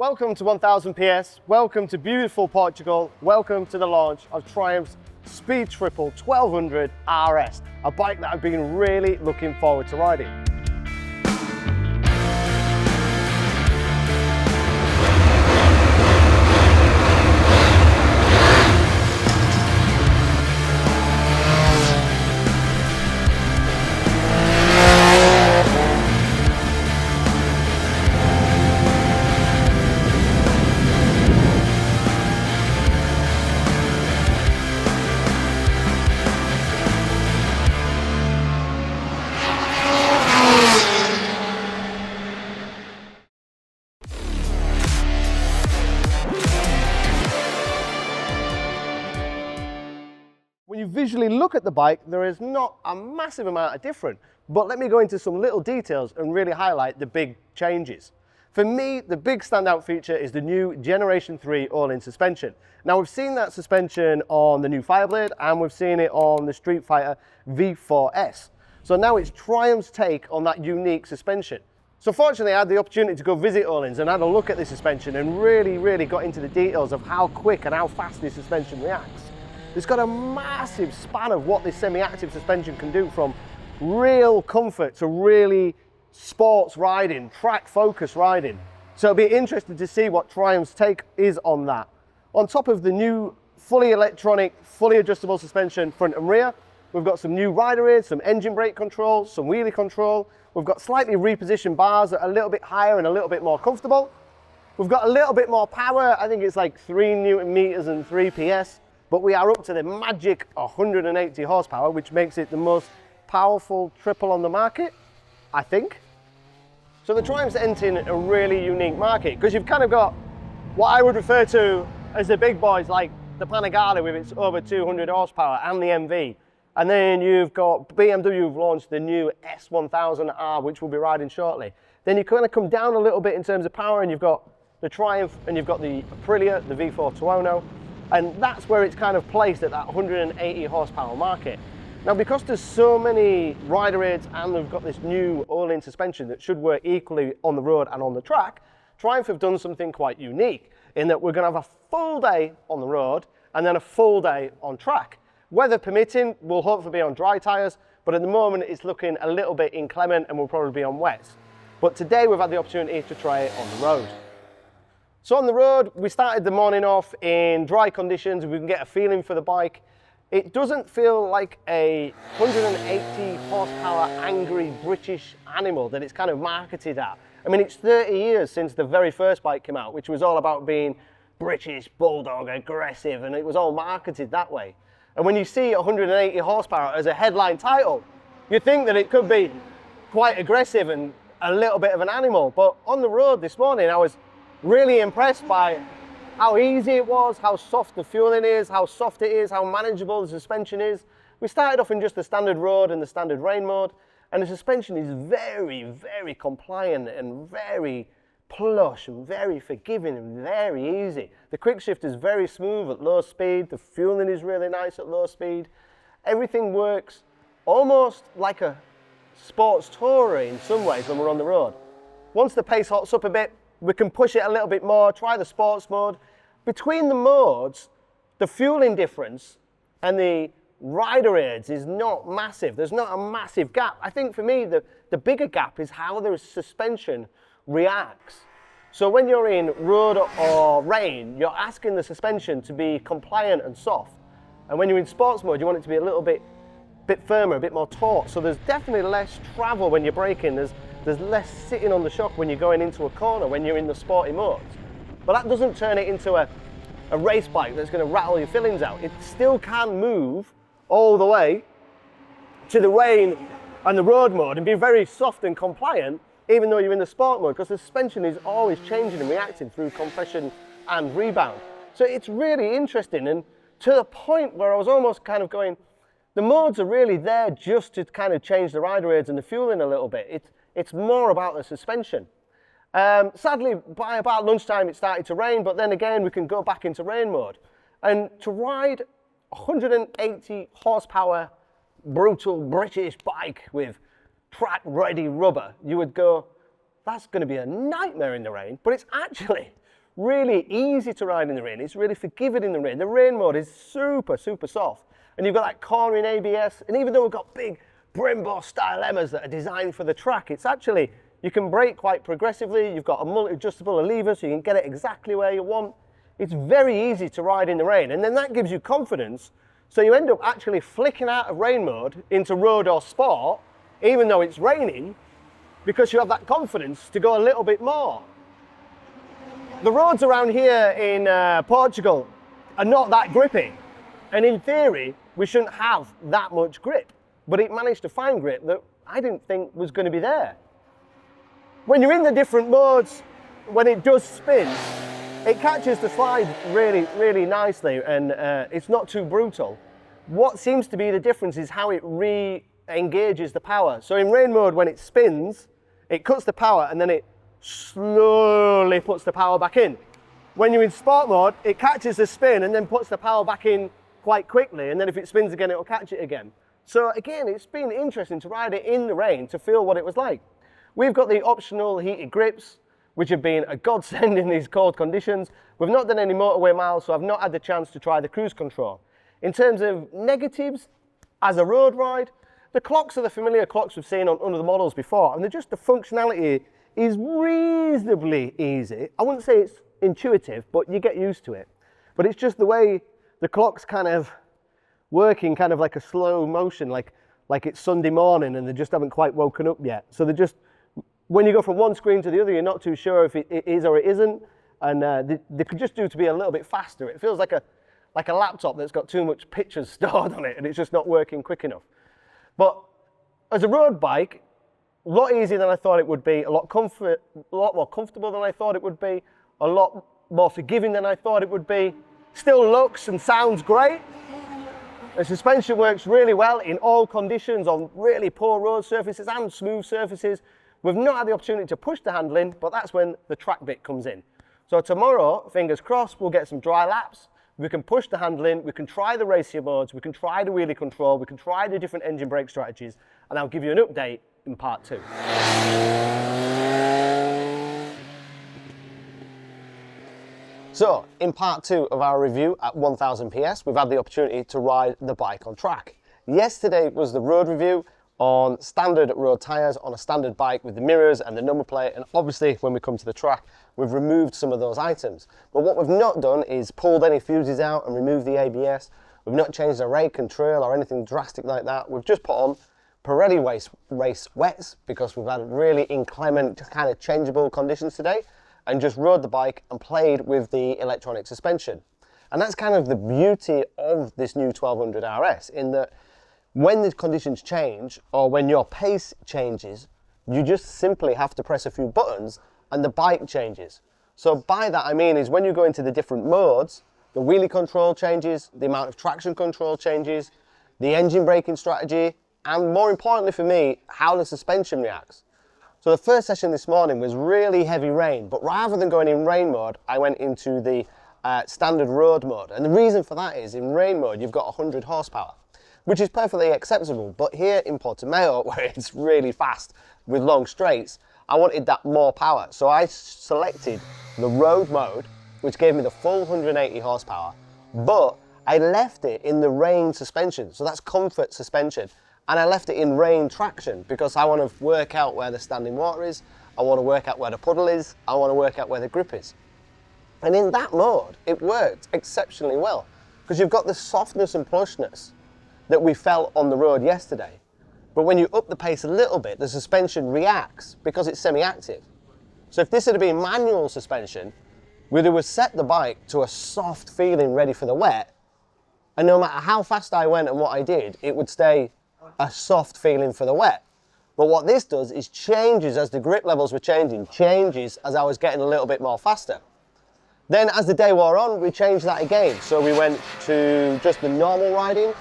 Welcome to 1000 PS, welcome to beautiful Portugal, welcome to the launch of Triumph's Speed Triple 1200 RS, a bike that I've been really looking forward to riding. When you visually look at the bike, there is not a massive amount of difference, but let me go into some little details and really highlight the big changes. For me, the big standout feature is the new Generation 3 Öhlins suspension. Now we've seen that suspension on the new Fireblade and we've seen it on the Street Fighter V4S. So now it's Triumph's take on that unique suspension. So fortunately I had the opportunity to go visit Öhlins and had a look at the suspension and really got into the details of how quick and how fast this suspension reacts. It's got a massive span of what this semi-active suspension can do, from real comfort to really sports riding, track focus riding. So it'll be interesting to see what Triumph's take is on that. On top of the new fully electronic, fully adjustable suspension front and rear, we've got some new rider aids, some engine brake control, some wheelie control. We've got slightly repositioned bars that are a little bit higher and a little bit more comfortable. We've got a little bit more power. I think it's like 3 Newton meters and 3 PS. But we are up to the magic 180 horsepower, which makes it the most powerful triple on the market, I think. So the Triumph's entering a really unique market, because you've kind of got what I would refer to as the big boys, like the Panigale with its over 200 horsepower and the MV. And then you've got BMW who've launched the new S1000R, which we'll be riding shortly. Then you kind of come down a little bit in terms of power, and you've got the Triumph and you've got the Aprilia, the V4 Tuono. And that's where it's kind of placed at that 180 horsepower market. Now, because there's so many rider aids and we've got this new Öhlins suspension that should work equally on the road and on the track, Triumph have done something quite unique in that we're going to have a full day on the road and then a full day on track. Weather permitting, we'll hopefully be on dry tyres, but at the moment it's looking a little bit inclement and we'll probably be on wets. But today we've had the opportunity to try it on the road. So on the road, we started the morning off in dry conditions. We can get a feeling for the bike. It doesn't feel like a 180 horsepower angry British animal that it's kind of marketed at. I mean, it's 30 years since the very first bike came out, which was all about being British, bulldog, aggressive, and it was all marketed that way. And when you see 180 horsepower as a headline title, you think that it could be quite aggressive and a little bit of an animal. But on the road this morning, I was really impressed by how easy it was, how soft the fueling is, how soft it is, how manageable the suspension is. We started off in just the standard road and the standard rain mode, and the suspension is very compliant and very plush and very forgiving and very easy. The quick shift is very smooth at low speed, the fueling is really nice at low speed. Everything works almost like a sports tourer in some ways when we're on the road. Once the pace hots up a bit, we can push it a little bit more, try the sports mode. Between the modes, the fueling difference and the rider aids is not massive. There's not a massive gap. I think for me, the bigger gap is how the suspension reacts. So when you're in road or rain, you're asking the suspension to be compliant and soft. And when you're in sports mode, you want it to be a little bit firmer, a bit more taut. So there's definitely less travel when you're braking. There's less sitting on the shock when you're going into a corner when you're in the sporty modes. But that doesn't turn it into a race bike that's going to rattle your fillings out. It still can move all the way to the rain and the road mode and be very soft and compliant, even though you're in the sport mode, because the suspension is always changing and reacting through compression and rebound. So it's really interesting, and to the point where I was almost kind of going, the modes are really there just to kind of change the rider aids and the fueling a little bit. It's more about the suspension. Sadly, by about lunchtime it started to rain, but then again we can go back into rain mode. And to ride 180 horsepower brutal British bike with track ready rubber, you would go, that's going to be a nightmare in the rain, but it's actually really easy to ride in the rain. It's really forgiving in the rain. The rain mode is super, super soft. And you've got that cornering ABS. And even though we've got big Brembo style Emmers that are designed for the track, it's actually, you can brake quite progressively. You've got a multi-adjustable lever so you can get it exactly where you want. It's very easy to ride in the rain. And then that gives you confidence. So you end up actually flicking out of rain mode into road or sport, even though it's raining, because you have that confidence to go a little bit more. The roads around here in Portugal are not that grippy. And in theory, we shouldn't have that much grip. But it managed to find grip that I didn't think was going to be there. When you're in the different modes, when it does spin, it catches the slide really, really nicely, and it's not too brutal. What seems to be the difference is how it re-engages the power. So in rain mode, when it spins, it cuts the power and then it slowly puts the power back in. When you're in sport mode, it catches the spin and then puts the power back in quite quickly, and then if it spins again, it'll catch it again. So again, it's been interesting to ride it in the rain to feel what it was like. We've got the optional heated grips, which have been a godsend in these cold conditions. We've not done any motorway miles, so I've not had the chance to try the cruise control. In terms of negatives, as a road ride, the clocks are the familiar clocks we've seen on under the models before, and the functionality is reasonably easy. I wouldn't say it's intuitive, but you get used to it. But it's just the way the clock's kind of working kind of like a slow motion, like it's Sunday morning and they just haven't quite woken up yet. So they're just, when you go from one screen to the other, you're not too sure if it is or it isn't. And they could just do to be a little bit faster. It feels like a laptop that's got too much pictures stored on it and it's just not working quick enough. But as a road bike, a lot easier than I thought it would be, a lot more comfortable than I thought it would be, a lot more forgiving than I thought it would be. Still looks and sounds great. The suspension works really well in all conditions on really poor road surfaces and smooth surfaces. We've not had the opportunity to push the handling, but that's when the track bit comes in. So tomorrow, fingers crossed, we'll get some dry laps. We can push the handling, we can try the racer modes, we can try the wheelie control, we can try the different engine brake strategies, and I'll give you an update in part 2. So, in part 2 of our review at 1000 PS, we've had the opportunity to ride the bike on track. Yesterday was the road review on standard road tyres on a standard bike with the mirrors and the number plate, and obviously when we come to the track, we've removed some of those items. But what we've not done is pulled any fuses out and removed the ABS. We've not changed the rake and trail or anything drastic like that. We've just put on Pirelli race wets because we've had really inclement kind of changeable conditions today, and just rode the bike and played with the electronic suspension. And that's kind of the beauty of this new 1200 RS, in that when the conditions change or when your pace changes, you just simply have to press a few buttons and the bike changes. So by that I mean is when you go into the different modes, the wheelie control changes, the amount of traction control changes, the engine braking strategy, and more importantly for me, how the suspension reacts. So the first session this morning was really heavy rain, but rather than going in rain mode, I went into the standard road mode. And the reason for that is in rain mode, you've got 100 horsepower, which is perfectly acceptable. But here in Portimão, where it's really fast with long straights, I wanted that more power. So I selected the road mode, which gave me the full 180 horsepower, but I left it in the rain suspension. So that's comfort suspension. And I left it in rain traction because I want to work out where the standing water is, I want to work out where the puddle is, I want to work out where the grip is. And in that mode, it worked exceptionally well because you've got the softness and plushness that we felt on the road yesterday. But when you up the pace a little bit, the suspension reacts because it's semi-active. So if this had been manual suspension, we'd have set the bike to a soft feeling ready for the wet, and no matter how fast I went and what I did, it would stay a soft feeling for the wet. But what this does is changes as the grip levels were changing, changes as I was getting a little bit more faster. Then as the day wore on, we changed that again. So we went to just the normal riding.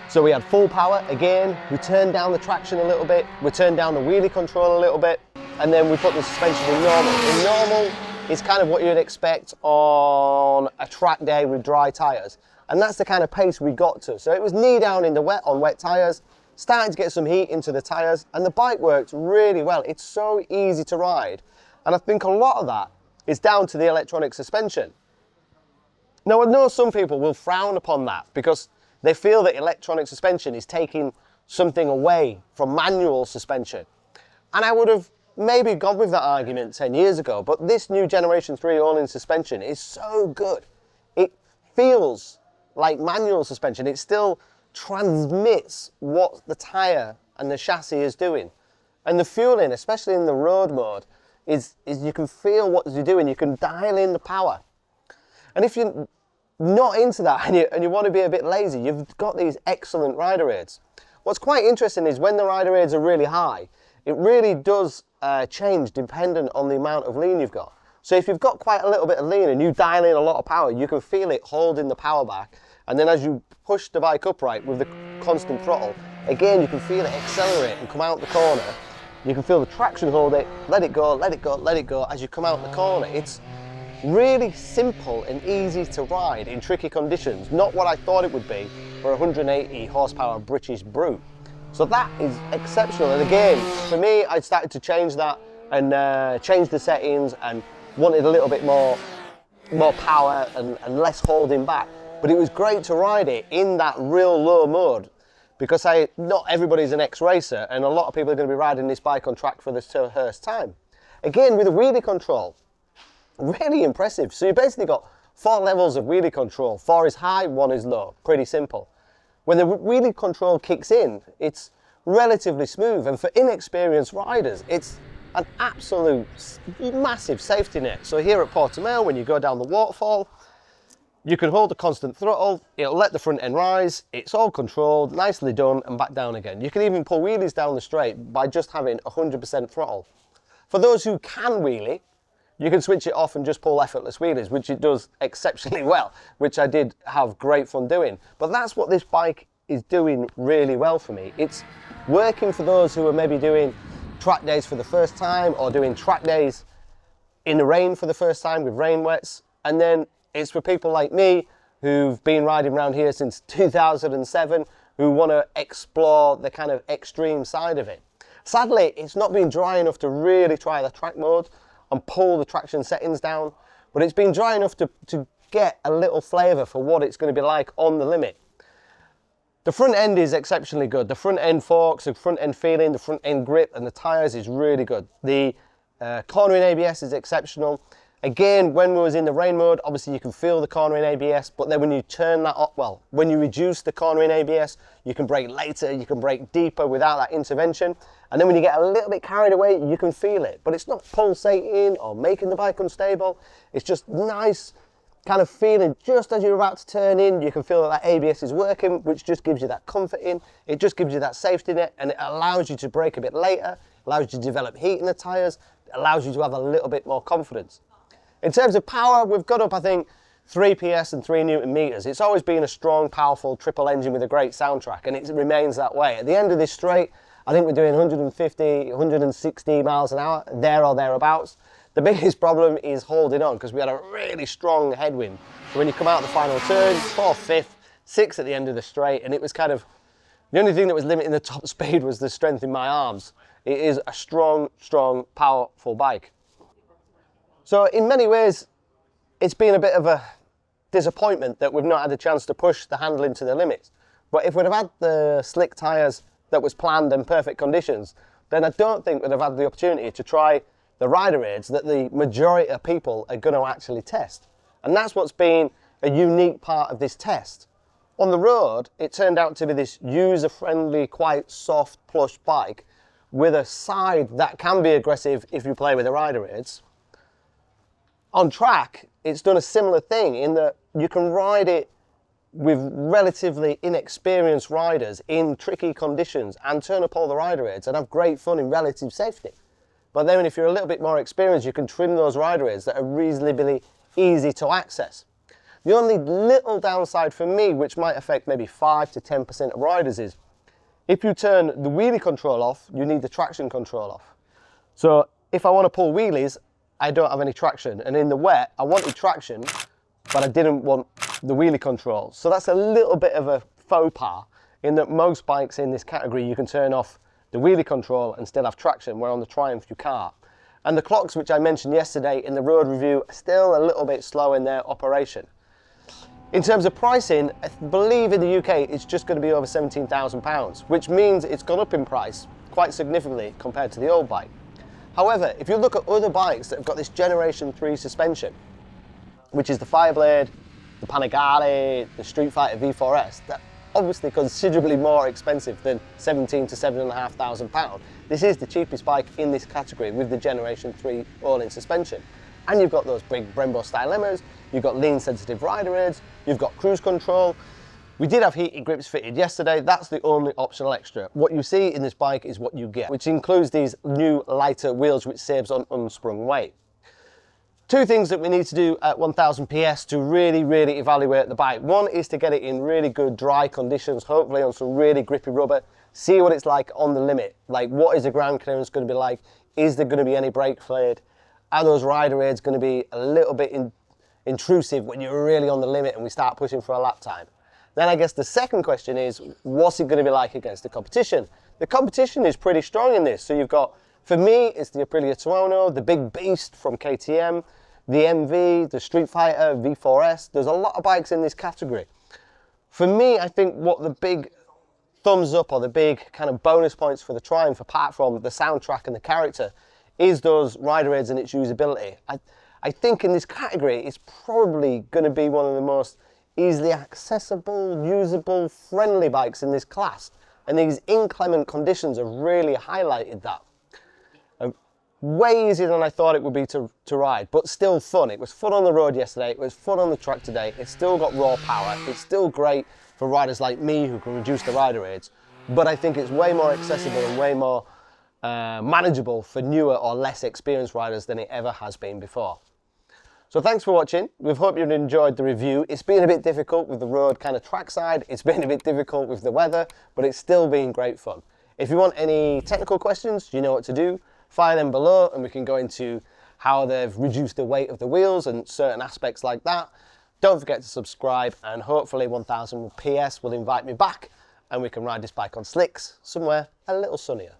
So we had full power again, we turned down the traction a little bit, we turned down the wheelie control a little bit, and then we put the suspension in normal. In normal is kind of what you'd expect on a track day with dry tyres. And that's the kind of pace we got to. So it was knee down in the wet on wet tyres, starting to get some heat into the tyres, and the bike worked really well. It's so easy to ride. And I think a lot of that is down to the electronic suspension. Now, I know some people will frown upon that because they feel that electronic suspension is taking something away from manual suspension. And I would have maybe gone with that argument 10 years ago, but this new Generation 3 Öhlins suspension is so good. It feels like manual suspension. It still transmits what the tyre and the chassis is doing. And the fueling, especially in the road mode, is you can feel what you're doing. You can dial in the power. And if you're not into that and you want to be a bit lazy, you've got these excellent rider aids. What's quite interesting is when the rider aids are really high, it really does change dependent on the amount of lean you've got. So if you've got quite a little bit of lean and you dial in a lot of power, you can feel it holding the power back. And then as you push the bike upright with the constant throttle, again, you can feel it accelerate and come out the corner. You can feel the traction hold it, let it go, let it go, let it go as you come out the corner. It's really simple and easy to ride in tricky conditions. Not what I thought it would be for a 180 horsepower British brute. So that is exceptional. And again, for me, I started to change that and change the settings and wanted a little bit more power and less holding back. But it was great to ride it in that real low mode because not everybody's an ex-racer and a lot of people are going to be riding this bike on track for the first time. Again, with the wheelie control, really impressive. So you basically got 4 levels of wheelie control. 4 is high, 1 is low. Pretty simple. When the wheelie control kicks in, it's relatively smooth, and for inexperienced riders, it's an absolute massive safety net. So here at Portimão, when you go down the waterfall, you can hold the constant throttle, it'll let the front end rise, it's all controlled, nicely done, and back down again. You can even pull wheelies down the straight by just having 100% throttle. For those who can wheelie, you can switch it off and just pull effortless wheelies, which it does exceptionally well, which I did have great fun doing. But that's what this bike is doing really well for me. It's working for those who are maybe doing track days for the first time or doing track days in the rain for the first time with rain wets. And then it's for people like me who've been riding around here since 2007, who want to explore the kind of extreme side of it. Sadly, it's not been dry enough to really try the track mode and pull the traction settings down, but it's been dry enough to get a little flavour for what it's going to be like on the limit. The front end is exceptionally good. The front end forks, the front end feeling, the front end grip and the tyres is really good. The cornering ABS is exceptional. Again, when we was in the rain mode, obviously you can feel the cornering ABS, but then when you turn that up, well, when you reduce the cornering ABS, you can brake later, you can brake deeper without that intervention. And then when you get a little bit carried away, you can feel it, but it's not pulsating or making the bike unstable. It's just nice kind of feeling just as you're about to turn in. You can feel that ABS is working, which just gives you that comfort in. It just gives you that safety net, and it allows you to brake a bit later, allows you to develop heat in the tyres, allows you to have a little bit more confidence. In terms of power, we've got up, I think, 3 PS and 3 Newton meters. It's always been a strong, powerful triple engine with a great soundtrack, and it remains that way. At the end of this straight, I think we're doing 150, 160 miles an hour, there or thereabouts. The biggest problem is holding on, because we had a really strong headwind. So when you come out the final turn, 4th, 5th, 6th at the end of the straight, and it was kind of, the only thing that was limiting the top speed was the strength in my arms. It is a strong, strong, powerful bike. So in many ways, it's been a bit of a disappointment that we've not had the chance to push the handling to the limits. But if we'd have had the slick tyres that was planned and perfect conditions, then I don't think we'd have had the opportunity to try the rider aids that the majority of people are going to actually test. And that's what's been a unique part of this test. On the road, it turned out to be this user-friendly, quite soft, plush bike with a side that can be aggressive if you play with the rider aids. On track, it's done a similar thing in that you can ride it with relatively inexperienced riders in tricky conditions and turn up all the rider aids and have great fun in relative safety. But then if you're a little bit more experienced, you can trim those rider aids that are reasonably easy to access. The only little downside for me, which might affect maybe 5 to 10% of riders, is if you turn the wheelie control off, you need the traction control off. So if I want to pull wheelies, I don't have any traction, and in the wet I wanted traction but I didn't want the wheelie control. So that's a little bit of a faux pas in that most bikes in this category you can turn off the wheelie control and still have traction, where on the Triumph you can't. And the clocks, which I mentioned yesterday in the road review, are still a little bit slow in their operation. In terms of pricing, I believe in the UK it's just going to be over £17,000, which means it's gone up in price quite significantly compared to the old bike. However, if you look at other bikes that have got this Generation 3 suspension, which is the Fireblade, the Panigale, the Street Fighter V4S, they're obviously considerably more expensive than £17,000 to £7,500. This is the cheapest bike in this category with the Generation 3 all-in suspension. And you've got those big Brembo style emmers, you've got lean sensitive rider aids, you've got cruise control. We did have heated grips fitted yesterday. That's the only optional extra. What you see in this bike is what you get, which includes these new lighter wheels, which saves on unsprung weight. Two things that we need to do at 1000 PS to really evaluate the bike. One is to get it in really good dry conditions, hopefully on some really grippy rubber. See what it's like on the limit. Like, what is the ground clearance going to be like? Is there going to be any brake fluid? Are those rider aids going to be a little bit intrusive when you're really on the limit and we start pushing for a lap time? Then I guess the second question is, what's it going to be like against the competition? The competition is pretty strong in this. So you've got, for me, it's the Aprilia Tuono, the big beast from KTM, the MV, the Street Fighter, V4S. There's a lot of bikes in this category. For me, I think what the big thumbs up or the big kind of bonus points for the Triumph, apart from the soundtrack and the character, is those rider aids and its usability. I think in this category, it's probably going to be one of the most easily accessible, usable, friendly bikes in this class. And these inclement conditions have really highlighted that. Way easier than I thought it would be to ride, but still fun. It was fun on the road yesterday, it was fun on the track today, it's still got raw power, it's still great for riders like me who can reduce the rider aids, but I think it's way more accessible and way more manageable for newer or less experienced riders than it ever has been before. So thanks for watching. We hope you've enjoyed the review. It's been a bit difficult with the road kind of trackside, it's been a bit difficult with the weather, but it's still been great fun. If you want any technical questions, you know what to do. Fire them below and we can go into how they've reduced the weight of the wheels and certain aspects like that. Don't forget to subscribe, and hopefully 1000 PS will invite me back and we can ride this bike on slicks somewhere a little sunnier.